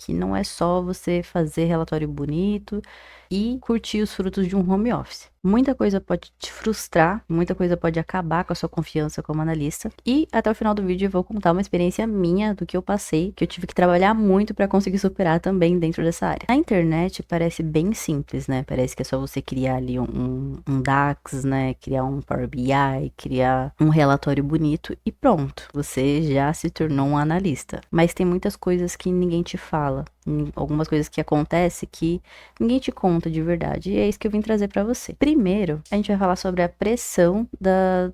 que não é só você fazer relatório bonito e curtir os frutos de um home office. Muita coisa pode te frustrar, muita coisa pode acabar com a sua confiança como analista. E até o final do vídeo eu vou contar uma experiência minha do que eu passei, que eu tive que trabalhar muito para conseguir superar também dentro dessa área. Na internet parece bem simples, né? Parece que é só você criar ali um DAX, né? Criar um Power BI, criar um relatório bonito e pronto, você já se tornou um analista. Mas tem muitas coisas que ninguém te fala, algumas coisas que acontecem que ninguém te conta de verdade. E é isso que eu vim trazer para você. Primeiro, a gente vai falar sobre a pressão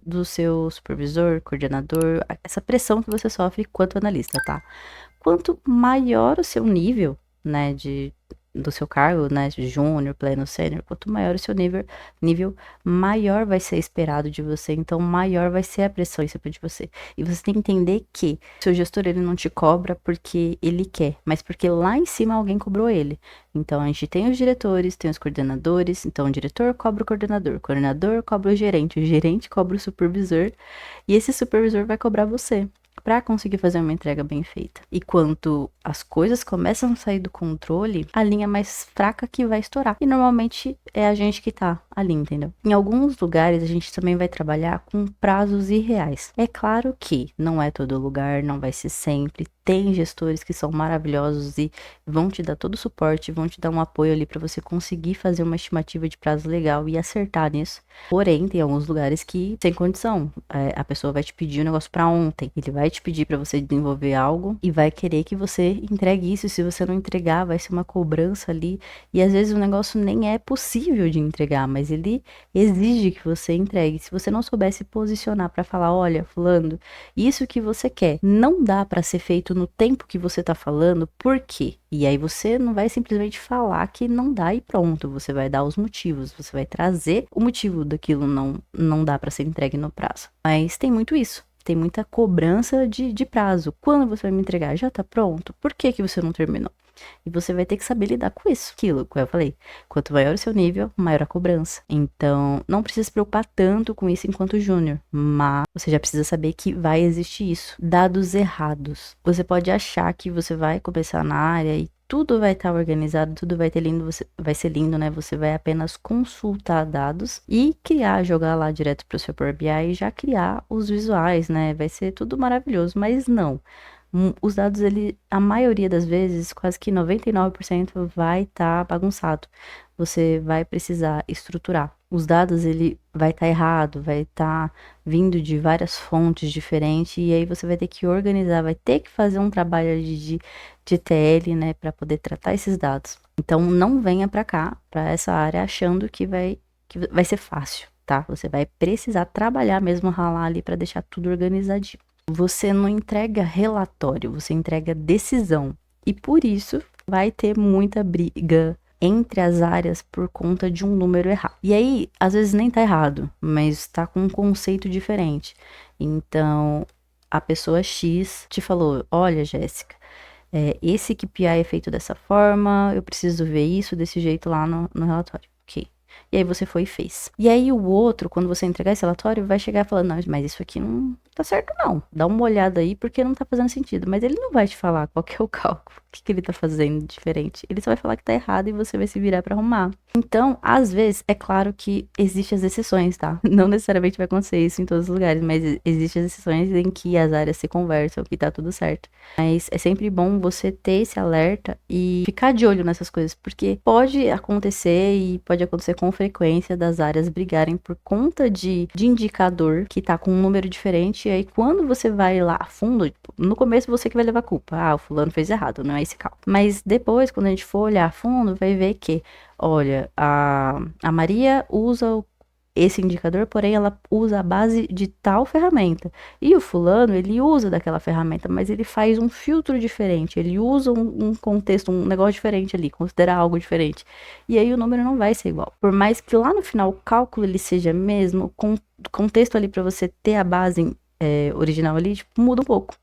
do seu supervisor, coordenador, essa pressão que você sofre quanto analista, tá? Quanto maior o seu nível, né, do seu cargo, né, de júnior, pleno, sênior, quanto maior o seu nível, maior vai ser esperado de você, então maior vai ser a pressão em cima de você. E você tem que entender que seu gestor, ele não te cobra porque ele quer, mas porque lá em cima alguém cobrou ele. Então a gente tem os diretores, tem os coordenadores, então o diretor cobra o coordenador cobra o gerente cobra o supervisor, e esse supervisor vai cobrar você para conseguir fazer uma entrega bem feita. E quando as coisas começam a sair do controle, a linha mais fraca que vai estourar. E normalmente é a gente que tá ali, entendeu? Em alguns lugares a gente também vai trabalhar com prazos irreais. É claro que não é todo lugar, não vai ser sempre. Tem gestores que são maravilhosos e vão te dar todo o suporte, vão te dar um apoio ali para você conseguir fazer uma estimativa de prazo legal e acertar nisso. Porém, tem alguns lugares que sem condição. A pessoa vai te pedir o negócio para ontem. Ele vai te pedir para você desenvolver algo e vai querer que você entregue isso. Se você não entregar, vai ser uma cobrança ali. E às vezes o negócio nem é possível de entregar, mas ele exige que você entregue. Se você não souber se posicionar para falar, olha, fulano, isso que você quer não dá para ser feito no tempo que você tá falando, por quê? E aí você não vai simplesmente falar que não dá e pronto, você vai dar os motivos, você vai trazer o motivo daquilo não dá para ser entregue no prazo. Mas tem muito isso. Tem muita cobrança de prazo. Quando você vai me entregar? Já tá pronto? Por que que você não terminou? E você vai ter que saber lidar com isso. Aquilo que eu falei. Quanto maior o seu nível, maior a cobrança. Então, não precisa se preocupar tanto com isso enquanto júnior. Mas você já precisa saber que vai existir isso. Dados errados. Você pode achar que você vai começar na área e tudo vai estar organizado, tudo vai ter lindo, vai ser lindo, né? Você vai apenas consultar dados e jogar lá direto para o seu Power BI e já criar os visuais, né? Vai ser tudo maravilhoso, mas não. Os dados, a maioria das vezes, quase que 99% vai estar bagunçado. Você vai precisar estruturar. Os dados, ele vai estar errado, vai estar vindo de várias fontes diferentes, e aí você vai ter que organizar, vai ter que fazer um trabalho de TL, né, para poder tratar esses dados. Então, não venha para cá, para essa área, achando que vai ser fácil, tá? Você vai precisar trabalhar mesmo, ralar ali para deixar tudo organizadinho. Você não entrega relatório, você entrega decisão. E por isso vai ter muita briga entre as áreas por conta de um número errado. E aí, às vezes nem tá errado, mas tá com um conceito diferente. Então, a pessoa X te falou: olha, Jéssica, esse KPI é feito dessa forma, eu preciso ver isso desse jeito lá no relatório. Ok. E aí você foi e fez. E aí o outro, quando você entregar esse relatório, vai chegar falando, não, mas isso aqui não tá certo não. Dá uma olhada aí porque não tá fazendo sentido. Mas ele não vai te falar qual que é o cálculo, o que ele tá fazendo diferente. Ele só vai falar que tá errado e você vai se virar pra arrumar. Então, às vezes, é claro que existem as exceções, tá? Não necessariamente vai acontecer isso em todos os lugares, mas existem as exceções em que as áreas se conversam, que tá tudo certo. Mas é sempre bom você ter esse alerta e ficar de olho nessas coisas, porque pode acontecer e pode acontecer com frequência das áreas brigarem por conta de indicador que tá com um número diferente, e aí quando você vai lá a fundo, tipo, no começo você que vai levar a culpa, o fulano fez errado, não é esse cálculo. Mas depois, quando a gente for olhar a fundo, vai ver que, olha, a Maria usa esse indicador, porém ela usa a base de tal ferramenta. E o fulano, ele usa daquela ferramenta, mas ele faz um filtro diferente, ele usa um contexto, um negócio diferente ali, considera algo diferente. E aí o número não vai ser igual. Por mais que lá no final o cálculo ele seja mesmo, com contexto ali para você ter a base original ali, tipo, muda um pouco.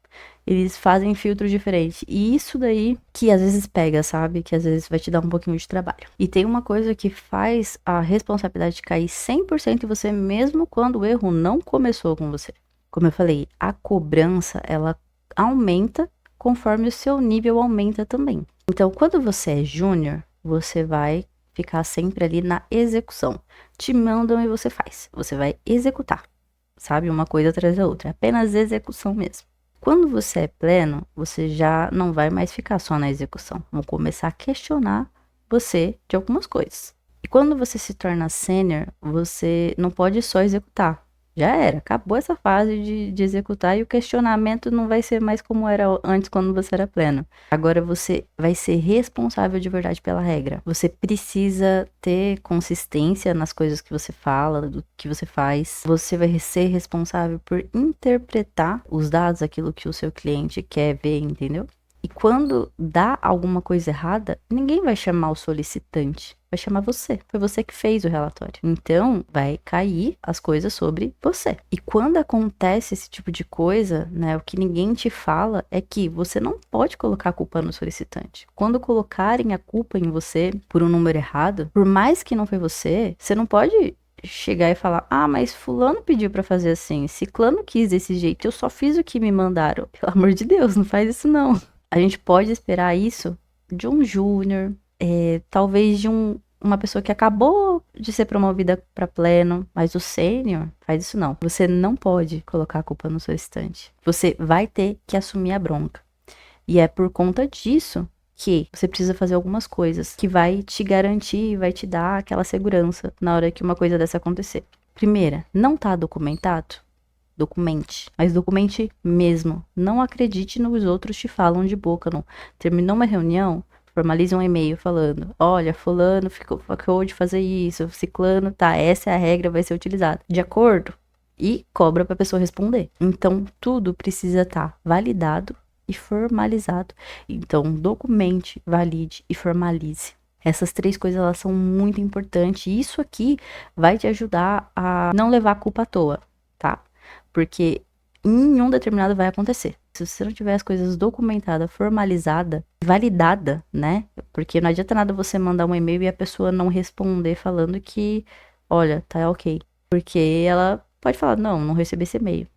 Eles fazem filtros diferentes. E isso daí que às vezes pega, sabe? Que às vezes vai te dar um pouquinho de trabalho. E tem uma coisa que faz a responsabilidade cair 100% em você, mesmo quando o erro não começou com você. Como eu falei, a cobrança, ela aumenta conforme o seu nível aumenta também. Então, quando você é júnior, você vai ficar sempre ali na execução. Te mandam e você faz. Você vai executar, sabe? Uma coisa atrás da outra. É apenas execução mesmo. Quando você é pleno, você já não vai mais ficar só na execução. Vão começar a questionar você de algumas coisas. E quando você se torna sênior, você não pode só executar. Já era, acabou essa fase de executar e o questionamento não vai ser mais como era antes quando você era pleno. Agora você vai ser responsável de verdade pela regra. Você precisa ter consistência nas coisas que você fala, do que você faz. Você vai ser responsável por interpretar os dados, aquilo que o seu cliente quer ver, entendeu? E quando dá alguma coisa errada, ninguém vai chamar o solicitante, vai chamar você. Foi você que fez o relatório. Então, vai cair as coisas sobre você. E quando acontece esse tipo de coisa, né, o que ninguém te fala é que você não pode colocar a culpa no solicitante. Quando colocarem a culpa em você por um número errado, por mais que não foi você, você não pode chegar e falar, ah, mas fulano pediu pra fazer assim, ciclano quis desse jeito, eu só fiz o que me mandaram. Pelo amor de Deus, não faz isso não. A gente pode esperar isso de um júnior, talvez de uma pessoa que acabou de ser promovida para pleno, mas o sênior faz isso não. Você não pode colocar a culpa no solicitante. Você vai ter que assumir a bronca. E é por conta disso que você precisa fazer algumas coisas que vai te garantir, vai te dar aquela segurança na hora que uma coisa dessa acontecer. Primeira, não tá documentado? Documente, mas documente mesmo. Não acredite no que os outros te falam de boca, não. Terminou uma reunião, formalize um e-mail falando, olha, fulano ficou de fazer isso, ciclano, tá, essa é a regra, vai ser utilizada. De acordo? E cobra pra pessoa responder. Então, tudo precisa estar validado e formalizado. Então, documente, valide e formalize. Essas três coisas, elas são muito importantes. E isso aqui vai te ajudar a não levar a culpa à toa, tá? Porque em um determinado vai acontecer. Se você não tiver as coisas documentadas, formalizada, validada, né? Porque não adianta nada você mandar um e-mail e a pessoa não responder falando que, olha, tá ok. Porque ela pode falar, não recebi esse e-mail.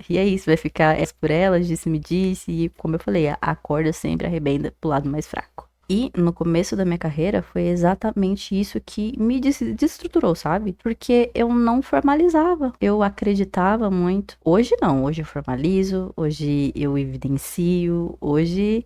E é isso, vai ficar por elas, disse-me disse, e como eu falei, a corda sempre arrebenta pro lado mais fraco. E no começo da minha carreira foi exatamente isso que me desestruturou, sabe? Porque eu não formalizava, eu acreditava muito. Hoje não, hoje eu formalizo, hoje eu evidencio, hoje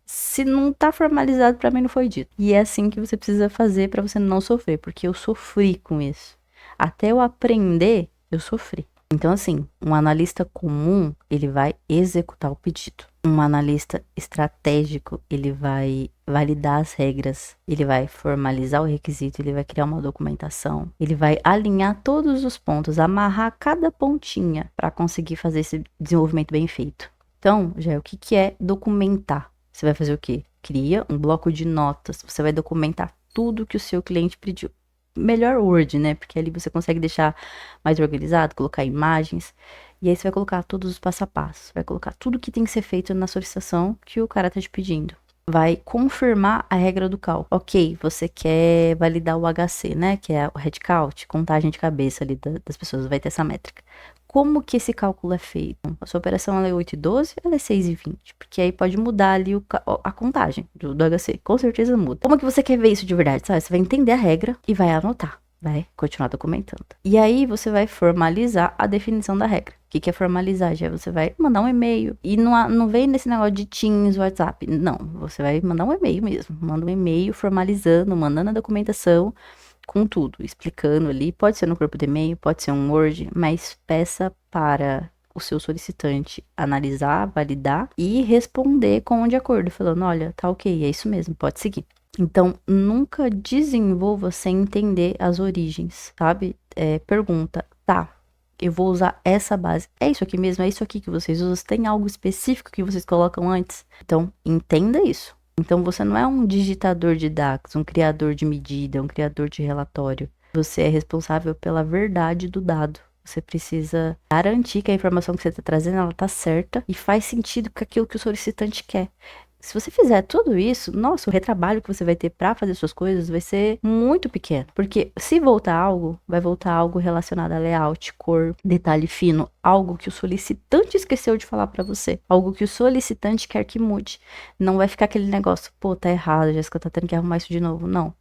se não tá formalizado pra mim não foi dito. E é assim que você precisa fazer pra você não sofrer, porque eu sofri com isso. Até eu aprender, eu sofri. Então, assim, um analista comum, ele vai executar o pedido. Um analista estratégico, ele vai validar as regras, ele vai formalizar o requisito, ele vai criar uma documentação, ele vai alinhar todos os pontos, amarrar cada pontinha para conseguir fazer esse desenvolvimento bem feito. Então, já o que é documentar? Você vai fazer o quê? Cria um bloco de notas, você vai documentar tudo que o seu cliente pediu. Melhor Word, né? Porque ali você consegue deixar mais organizado, colocar imagens. E aí você vai colocar todos os passo a passo. Vai colocar tudo que tem que ser feito na solicitação que o cara tá te pedindo. Vai confirmar a regra do cálculo. Ok, você quer validar o HC, né? Que é o headcount, contagem de cabeça ali das pessoas. Vai ter essa métrica. Como que esse cálculo é feito? A sua operação ela é 8,12, ela é 6,20. Porque aí pode mudar ali a contagem do HC. Com certeza muda. Como que você quer ver isso de verdade, sabe? Você vai entender a regra e vai anotar. Vai continuar documentando. E aí você vai formalizar a definição da regra. O que é formalizar? Já você vai mandar um e-mail. E não vem nesse negócio de Teams, WhatsApp. Não, você vai mandar um e-mail mesmo. Manda um e-mail formalizando, mandando a documentação com tudo, explicando ali. Pode ser no corpo de e-mail, pode ser um Word, mas peça para o seu solicitante analisar, validar e responder com de acordo, falando, olha, tá ok, é isso mesmo, pode seguir. Então, nunca desenvolva sem entender as origens, sabe? Pergunta, tá, eu vou usar essa base. É isso aqui mesmo? É isso aqui que vocês usam? Tem algo específico que vocês colocam antes? Então, entenda isso. Então, você não é um digitador de DAX, um criador de medida, um criador de relatório. Você é responsável pela verdade do dado. Você precisa garantir que a informação que você está trazendo ela está certa e faz sentido com aquilo que o solicitante quer. Se você fizer tudo isso, nossa, o retrabalho que você vai ter pra fazer suas coisas vai ser muito pequeno. Porque se voltar algo, vai voltar algo relacionado a layout, cor, detalhe fino, algo que o solicitante esqueceu de falar pra você, algo que o solicitante quer que mude. Não vai ficar aquele negócio, pô, tá errado, a Jéssica tá tendo que arrumar isso de novo. Não.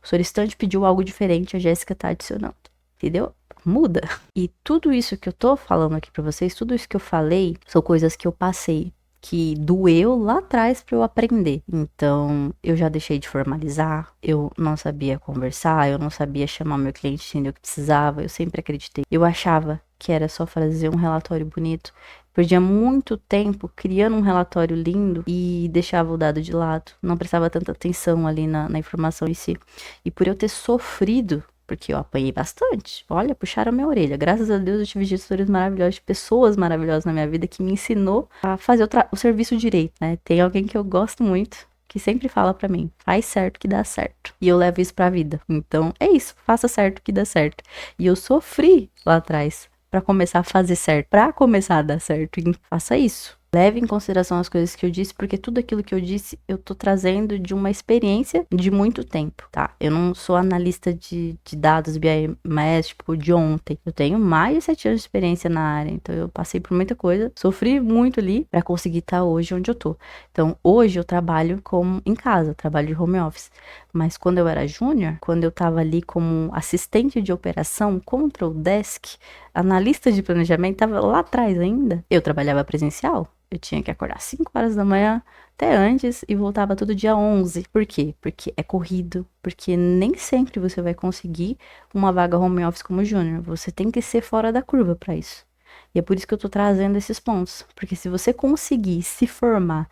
O solicitante pediu algo diferente, a Jéssica tá adicionando. Entendeu? Muda. E tudo isso que eu tô falando aqui pra vocês, tudo isso que eu falei, são coisas que eu passei, que doeu lá atrás para eu aprender. Então, eu já deixei de formalizar, eu não sabia conversar, eu não sabia chamar meu cliente, entender o que precisava, eu sempre acreditei. Eu achava que era só fazer um relatório bonito. Perdia muito tempo criando um relatório lindo e deixava o dado de lado. Não prestava tanta atenção ali na informação em si. E por eu ter sofrido, porque eu apanhei bastante. Olha, puxaram minha orelha. Graças a Deus eu tive gestores maravilhosos, pessoas maravilhosas na minha vida que me ensinou a fazer o serviço direito, né? Tem alguém que eu gosto muito, que sempre fala pra mim, faz certo que dá certo. E eu levo isso pra vida. Então, é isso, faça certo que dá certo. E eu sofri lá atrás pra começar a fazer certo, pra começar a dar certo. E faça isso. Leve em consideração as coisas que eu disse, porque tudo aquilo que eu disse eu tô trazendo de uma experiência de muito tempo, tá? Eu não sou analista de dados BI+, tipo, de ontem. Eu tenho mais de 7 anos de experiência na área, então eu passei por muita coisa, sofri muito ali pra conseguir estar hoje onde eu tô. Então, hoje eu trabalho em casa, trabalho de home office. Mas quando eu era júnior, quando eu tava ali como assistente de operação, control desk, analista de planejamento, tava lá atrás ainda, eu trabalhava presencial. Eu tinha que acordar 5 horas da manhã, até antes, e voltava todo dia 11. Por quê? Porque é corrido, porque nem sempre você vai conseguir uma vaga home office como júnior. Você tem que ser fora da curva para isso. E é por isso que eu tô trazendo esses pontos. Porque se você conseguir se formar,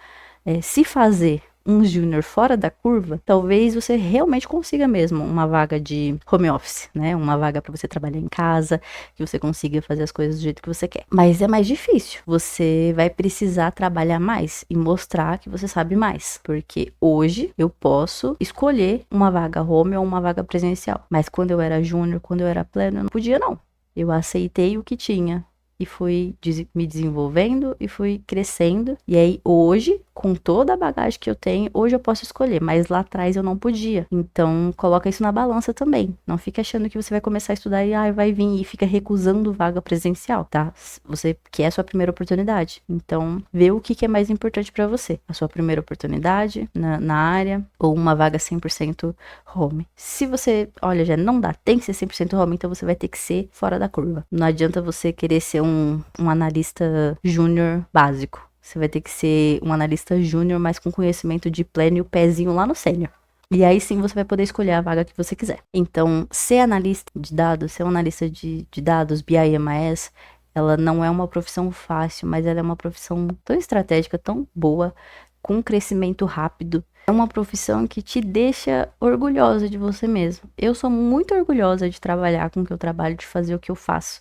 se fazer um júnior fora da curva, talvez você realmente consiga mesmo uma vaga de home office, né? Uma vaga para você trabalhar em casa, que você consiga fazer as coisas do jeito que você quer. Mas é mais difícil. Você vai precisar trabalhar mais e mostrar que você sabe mais, porque hoje eu posso escolher uma vaga home ou uma vaga presencial. Mas quando eu era júnior, quando eu era pleno, eu não podia não. Eu aceitei o que tinha e fui me desenvolvendo e fui crescendo. E aí hoje, com toda a bagagem que eu tenho, hoje eu posso escolher, mas lá atrás eu não podia. Então, coloca isso na balança também. Não fica achando que você vai começar a estudar e vai vir e fica recusando vaga presencial, tá? Você quer a sua primeira oportunidade. Então, vê o que é mais importante para você. A sua primeira oportunidade na área ou uma vaga 100% home. Se você, olha, já não dá, tem que ser 100% home, então você vai ter que ser fora da curva. Não adianta você querer ser um analista júnior básico. Você vai ter que ser um analista júnior, mas com conhecimento de pleno e o pezinho lá no sênior. E aí sim você vai poder escolher a vaga que você quiser. Então, ser analista de dados, ser um analista de dados, BI/MAS, ela não é uma profissão fácil, mas ela é uma profissão tão estratégica, tão boa, com crescimento rápido. É uma profissão que te deixa orgulhosa de você mesmo. Eu sou muito orgulhosa de trabalhar com o que eu trabalho, de fazer o que eu faço.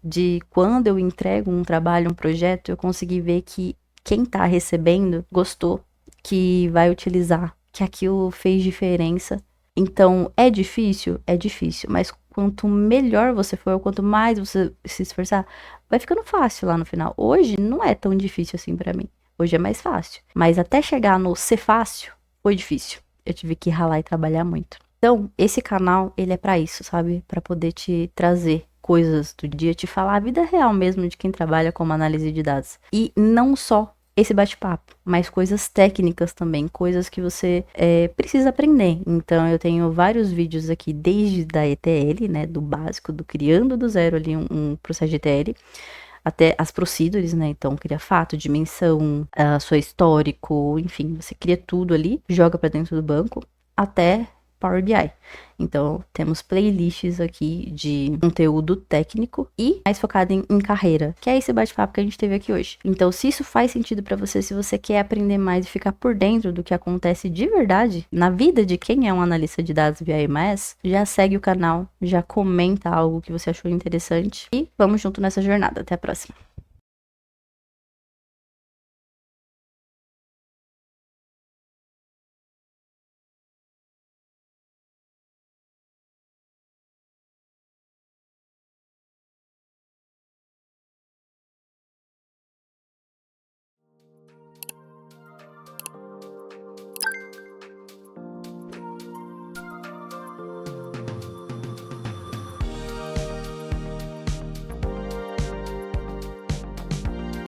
De quando eu entrego um trabalho, um projeto, eu consegui ver que quem tá recebendo gostou, que vai utilizar, que aquilo fez diferença. Então, é difícil, mas quanto melhor você for, ou quanto mais você se esforçar, vai ficando fácil lá no final. Hoje não é tão difícil assim pra mim. Hoje é mais fácil. Mas até chegar no ser fácil, foi difícil. Eu tive que ralar e trabalhar muito. Então, esse canal, ele é pra isso, sabe? Pra poder te trazer coisas do dia, te falar a vida real mesmo de quem trabalha como análise de dados. E não só esse bate-papo, mas coisas técnicas também, coisas que você precisa aprender. Então, eu tenho vários vídeos aqui, desde da ETL, né, do básico, do criando do zero ali um processo de ETL, até as procedures, né, então cria fato, dimensão, seu histórico, enfim, você cria tudo ali, joga para dentro do banco, até Power BI. Então, temos playlists aqui de conteúdo técnico e mais focado em carreira, que é esse bate-papo que a gente teve aqui hoje. Então, se isso faz sentido para você, se você quer aprender mais e ficar por dentro do que acontece de verdade na vida de quem é um analista de dados BI+, já segue o canal, já comenta algo que você achou interessante e vamos junto nessa jornada. Até a próxima.